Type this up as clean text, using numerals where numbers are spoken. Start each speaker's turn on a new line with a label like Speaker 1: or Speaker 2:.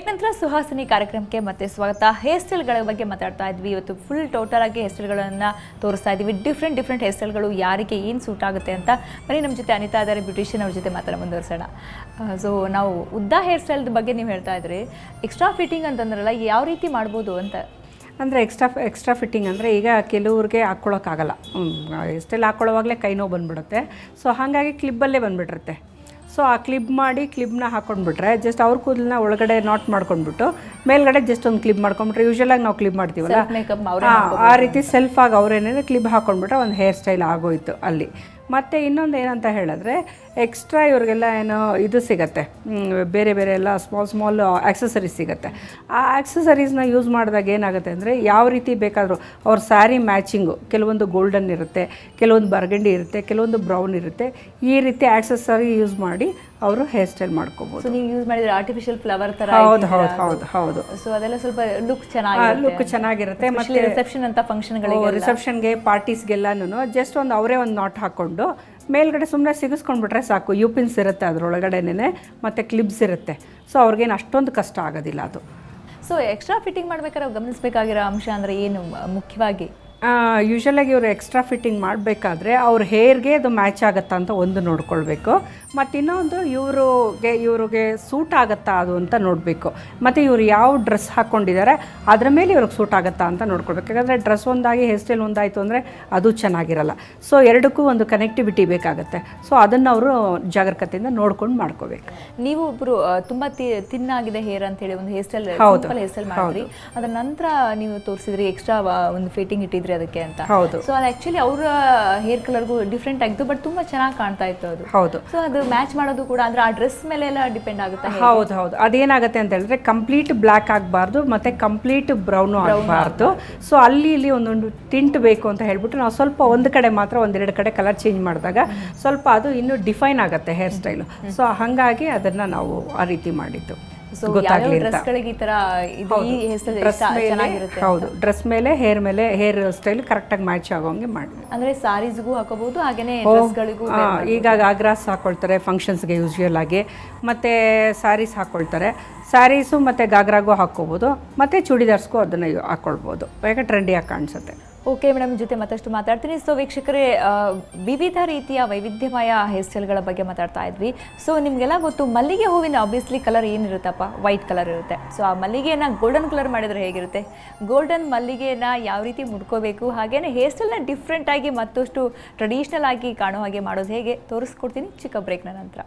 Speaker 1: Break ನಂತರ ಸುಹಾಸಿನಿ ಕಾರ್ಯಕ್ರಮಕ್ಕೆ ಮತ್ತೆ ಸ್ವಾಗತ. ಹೇರ್ ಸ್ಟೈಲ್ಗಳ ಬಗ್ಗೆ ಮಾತಾಡ್ತಾ ಇದ್ವಿ. ಇವತ್ತು ಫುಲ್ ಟೋಟಲ್ ಆಗಿ ಹೇರ್ ಸ್ಟೈಲ್ಗಳನ್ನು ತೋರಿಸ್ತಾ ಇದ್ವಿ. ಡಿಫ್ರೆಂಟ್ ಹೇರ್ ಸ್ಟೈಲ್ಗಳು ಯಾರಿಗೆ ಏನು ಸೂಟ್ ಆಗುತ್ತೆ ಅಂತ. ಬರೀ ನಮ್ಮ ಜೊತೆ ಅನಿತಾ ಇದ್ದಾರೆ, ಬ್ಯೂಟಿಷಿಯನ್, ಅವ್ರ ಜೊತೆ ಮಾತ್ರ ಮುಂದುವರ್ಸೋಣ. ಸೊ ನಾವು ಉದ್ದ ಹೇರ್ ಸ್ಟೈಲ್ ಬಗ್ಗೆ ನೀವು ಹೇಳ್ತಾ ಇದ್ರಿ. ಎಕ್ಸ್ಟ್ರಾ ಫಿಟ್ಟಿಂಗ್ ಅಂತಂದ್ರಲ್ಲ, ಯಾವ ರೀತಿ ಮಾಡ್ಬೋದು ಅಂತ.
Speaker 2: ಅಂದರೆ ಎಕ್ಸ್ಟ್ರಾ ಫಿಟ್ಟಿಂಗ್ ಅಂದರೆ ಈಗ ಕೆಲವ್ರಿಗೆ ಹಾಕ್ಕೊಳ್ಳೋಕ್ಕಾಗಲ್ಲ. ಎಷ್ಟೆಲ್ಲ ಹಾಕ್ಕೊಳ್ಳೋವಾಗಲೇ ಕೈ ನೋವು ಬಂದುಬಿಡುತ್ತೆ. ಸೊ ಹಾಗಾಗಿ ಕ್ಲಿಬ್ಬಲ್ಲೇ ಬಂದುಬಿಟ್ಟಿರುತ್ತೆ. ಸೊ ಆ ಕ್ಲಿಬ್ನ ಹಾಕ್ಕೊಂಡ್ಬಿಟ್ರೆ ಜಸ್ಟ್ ಅವ್ರ ಕೂದಲನ್ನ ಒಳಗಡೆ ನಾಟ್ ಮಾಡ್ಕೊಂಡ್ಬಿಟ್ಟು ಮೇಲ್ಗಡೆ ಜಸ್ಟ್ ಒಂದು ಕ್ಲಿಪ್ ಮಾಡ್ಕೊಂಡ್ಬಿಟ್ರೆ ಯೂಶಲಾಗಿ ನಾವು ಕ್ಲಿಪ್ ಮಾಡ್ತೀವಲ್ಲ, ಆ ರೀತಿ ಸೆಲ್ಫಾಗಿ ಅವರೇನೇ ಕ್ಲಿಪ್ ಹಾಕ್ಕೊಂಡ್ಬಿಟ್ರೆ ಒಂದು ಹೇರ್ ಸ್ಟೈಲ್ ಆಗೋಯ್ತು ಅಲ್ಲಿ. ಮತ್ತು ಇನ್ನೊಂದು ಏನಂತ ಹೇಳಿದ್ರೆ ಎಕ್ಸ್ಟ್ರಾ ಇವ್ರಿಗೆಲ್ಲ ಏನೋ ಇದು ಸಿಗುತ್ತೆ, ಬೇರೆ ಎಲ್ಲ ಸ್ಮಾಲ್ ಆಕ್ಸೆಸರೀಸ್ ಸಿಗುತ್ತೆ. ಆ ಆಕ್ಸೆಸರೀಸ್ನ ಯೂಸ್ ಮಾಡಿದಾಗ ಏನಾಗುತ್ತೆ ಅಂದರೆ ಯಾವ ರೀತಿ ಬೇಕಾದರೂ ಅವ್ರ ಸ್ಯಾರಿ ಮ್ಯಾಚಿಂಗು ಕೆಲವೊಂದು ಗೋಲ್ಡನ್ ಇರುತ್ತೆ, ಕೆಲವೊಂದು ಬರ್ಗಂಡಿ ಇರುತ್ತೆ, ಕೆಲವೊಂದು ಬ್ರೌನ್ ಇರುತ್ತೆ. ಈ ರೀತಿ ಆಕ್ಸೆಸರಿ ಯೂಸ್ ಮಾಡಿ ಅವರು ಹೇರ್ ಸ್ಟೈಲ್ ಮಾಡ್ಕೋಬೋದು.
Speaker 1: ಸೊ ನೀವು ಯೂಸ್ ಮಾಡಿದ್ರೆ ಆರ್ಟಿಫಿಷಿಯಲ್ ಫ್ಲವರ್ ಥರ.
Speaker 2: ಹೌದು.
Speaker 1: ಸೊ ಅದೆಲ್ಲ ಸ್ವಲ್ಪ ಲುಕ್
Speaker 2: ಚೆನ್ನಾಗಿರುತ್ತೆ. ಮತ್ತು
Speaker 1: ರಿಸೆಪ್ಷನ್ ಅಂತ ಫಂಕ್ಷನ್ಗಳಿಗೆ,
Speaker 2: ರಿಸೆಪ್ಷನ್ಗೆ, ಪಾರ್ಟೀಸ್ಗೆಲ್ಲನೂ ಜಸ್ಟ್ ಒಂದು ಅವರೇ ಒಂದು ನಾಟ್ ಹಾಕ್ಕೊಂಡು ಮೇಲ್ಗಡೆ ಸುಮ್ಮನೆ ಸಿಗಿಸ್ಕೊಂಡ್ಬಿಟ್ರೆ ಸಾಕು. ಪಿನ್ಸ್ ಇರುತ್ತೆ ಅದರೊಳಗಡೆನೇ, ಮತ್ತು ಕ್ಲಿಪ್ಸ್ ಇರುತ್ತೆ. ಸೊ ಅವ್ರಿಗೇನು ಅಷ್ಟೊಂದು ಕಷ್ಟ ಆಗೋದಿಲ್ಲ ಅದು.
Speaker 1: ಸೊ ಎಕ್ಸ್ಟ್ರಾ ಫಿಟ್ಟಿಂಗ್ ಮಾಡ್ಬೇಕಾದ್ರೆ ಗಮನಿಸಬೇಕಾಗಿರೋ ಅಂಶ ಅಂದರೆ ಏನು ಮುಖ್ಯವಾಗಿ?
Speaker 2: ಯೂಶಲಾಗಿ ಇವರು ಎಕ್ಸ್ಟ್ರಾ ಫಿಟ್ಟಿಂಗ್ ಮಾಡಬೇಕಾದ್ರೆ ಅವ್ರ ಹೇರ್ಗೆ ಅದು ಮ್ಯಾಚ್ ಆಗುತ್ತಾ ಅಂತ ಒಂದು ನೋಡ್ಕೊಳ್ಬೇಕು. ಮತ್ತು ಇನ್ನೊಂದು ಇವ್ರಿಗೆ ಸೂಟ್ ಆಗುತ್ತಾ ಅದು ಅಂತ ನೋಡಬೇಕು. ಮತ್ತು ಇವರು ಯಾವ ಡ್ರೆಸ್ ಹಾಕ್ಕೊಂಡಿದ್ದಾರೆ ಅದರ ಮೇಲೆ ಇವ್ರಿಗೆ ಸೂಟ್ ಆಗುತ್ತಾ ಅಂತ ನೋಡ್ಕೊಳ್ಬೇಕು. ಯಾಕಂದರೆ ಡ್ರೆಸ್ ಒಂದಾಗಿ ಹೇರ್ ಸ್ಟೈಲ್ ಒಂದಾಯಿತು ಅಂದರೆ ಅದು ಚೆನ್ನಾಗಿರಲ್ಲ. ಸೊ ಎರಡಕ್ಕೂ ಒಂದು ಕನೆಕ್ಟಿವಿಟಿ ಬೇಕಾಗುತ್ತೆ. ಸೊ ಅದನ್ನು ಅವರು ಜಾಗರೂಕತೆಯಿಂದ ನೋಡ್ಕೊಂಡು ಮಾಡ್ಕೋಬೇಕು.
Speaker 1: ನೀವು ಒಬ್ಬರು ತುಂಬ ತಿನ್ನಾಗಿದೆ ಹೇರ್ ಅಂತೇಳಿ ಒಂದು ಹೇರ್ ಸ್ಟೈಲ್ ಮಾಡಿದ್ರಿ, ಅದರ ನಂತರ ನೀವು ತೋರಿಸಿದ್ರಿ ಎಕ್ಸ್ಟ್ರಾ ಒಂದು ಫಿಟ್ಟಿಂಗ್ ಇಟ್ಟಿದ್ರಿ ಅದಕ್ಕೆ ಅಂತ.
Speaker 2: ಹೌದು.
Speaker 1: ಸೊ ಅದು ಆಕ್ಚುಲಿ ಅವರ ಹೇರ್ ಕಲರ್ಗೂ ಡಿಫ್ರೆಂಟ್ ಆಗಿತ್ತು, ಬಟ್ ತುಂಬಾ ಚೆನ್ನಾಗಿ ಕಾಣ್ತಾ ಇತ್ತು ಅದು.
Speaker 2: ಹೌದು.
Speaker 1: ಸೊ ಅದು ಮ್ಯಾಚ್ ಮಾಡೋದು ಕೂಡ ಅಂದ್ರೆ ಆ ಡ್ರೆಸ್ ಮೇಲೆ ಎಲ್ಲ ಡಿಪೆಂಡ್ ಆಗುತ್ತೆ.
Speaker 2: ಹೌದು. ಅದೇನಾಗುತ್ತೆ ಅಂತ ಹೇಳಿದ್ರೆ ಕಂಪ್ಲೀಟ್ ಬ್ಲ್ಯಾಕ್ ಆಗಬಾರ್ದು, ಮತ್ತೆ ಕಂಪ್ಲೀಟ್ ಬ್ರೌನು ಆಗಬಾರ್ದು. ಸೊ ಇಲ್ಲಿ ಒಂದೊಂದು ಟಿಂಟ್ ಬೇಕು ಅಂತ ಹೇಳ್ಬಿಟ್ಟು ನಾವು ಸ್ವಲ್ಪ ಒಂದು ಕಡೆ ಮಾತ್ರ ಒಂದೆರಡು ಕಡೆ ಕಲರ್ ಚೇಂಜ್ ಮಾಡಿದಾಗ ಸ್ವಲ್ಪ ಅದು ಇನ್ನೂ ಡಿಫೈನ್ ಆಗುತ್ತೆ ಹೇರ್ ಸ್ಟೈಲು. ಸೊ ಹಾಗಾಗಿ ಅದನ್ನ ನಾವು ಆ ರೀತಿ ಮಾಡಿದ್ದು. ಹೌದು, ಡ್ರೆಸ್ ಮೇಲೆ ಹೇರ್ ಸ್ಟೈಲ್ ಕರೆಕ್ಟಾಗಿ ಮ್ಯಾಚ್ ಆಗೋಂಗೆ ಮಾಡಿ.
Speaker 1: ಅಂದ್ರೆ ಸಾರೀಸ್ಗೂ ಹಾಕೋಬಹುದು, ಹಾಗೇನೆ
Speaker 2: ಈಗ ಗಾಗ್ರಾಸ್ ಹಾಕೊಳ್ತಾರೆ ಫಂಕ್ಷನ್ಸ್ಗೆ ಯೂಶುವಲ್ ಆಗಿ, ಮತ್ತೆ ಸ್ಯಾರೀಸ್ ಹಾಕೊಳ್ತಾರೆ. ಸ್ಯಾರೀಸು ಮತ್ತು ಗಾಗ್ರಾಗೂ ಹಾಕ್ಕೋಬೋದು, ಮತ್ತು ಚೂಡಿದಾರ್ಸ್ಗೂ ಅದನ್ನು ಹಾಕ್ಕೊಳ್ಬೋದು. ಯಾಕೆ ಟ್ರೆಂಡಿಯಾಗಿ ಕಾಣಿಸುತ್ತೆ.
Speaker 1: ಓಕೆ ಮೇಡಮ್, ಜೊತೆ ಮತ್ತಷ್ಟು ಮಾತಾಡ್ತೀನಿ. ಸೊ ವೀಕ್ಷಕರೇ, ವಿವಿಧ ರೀತಿಯ ವೈವಿಧ್ಯಮಯ ಹೇರ್ ಸ್ಟೈಲ್ಗಳ ಬಗ್ಗೆ ಮಾತಾಡ್ತಾ ಇದ್ವಿ. ಸೊ ನಿಮಗೆಲ್ಲ ಗೊತ್ತು, ಮಲ್ಲಿಗೆ ಹೂವಿನ ಆಬ್ವಿಯಸ್ಲಿ ಕಲರ್ ಏನಿರುತ್ತಪ್ಪ, ವೈಟ್ ಕಲರ್ ಇರುತ್ತೆ. ಸೊ ಆ ಮಲ್ಲಿಗೆಯನ್ನು ಗೋಲ್ಡನ್ ಕಲರ್ ಮಾಡಿದರೆ ಹೇಗಿರುತ್ತೆ, ಗೋಲ್ಡನ್ ಮಲ್ಲಿಗೆಯನ್ನು ಯಾವ ರೀತಿ ಮುಡ್ಕೋಬೇಕು, ಹಾಗೇನೆ ಹೇರ್ ಸ್ಟೈಲ್ನ ಡಿಫ್ರೆಂಟಾಗಿ ಮತ್ತಷ್ಟು ಟ್ರೆಡಿಷ್ನಲ್ ಆಗಿ ಕಾಣೋ ಹಾಗೆ ಮಾಡೋದು ಹೇಗೆ ತೋರಿಸ್ಕೊಡ್ತೀನಿ ಚಿಕ್ಕ ಬ್ರೇಕ್ನ ನಂತರ.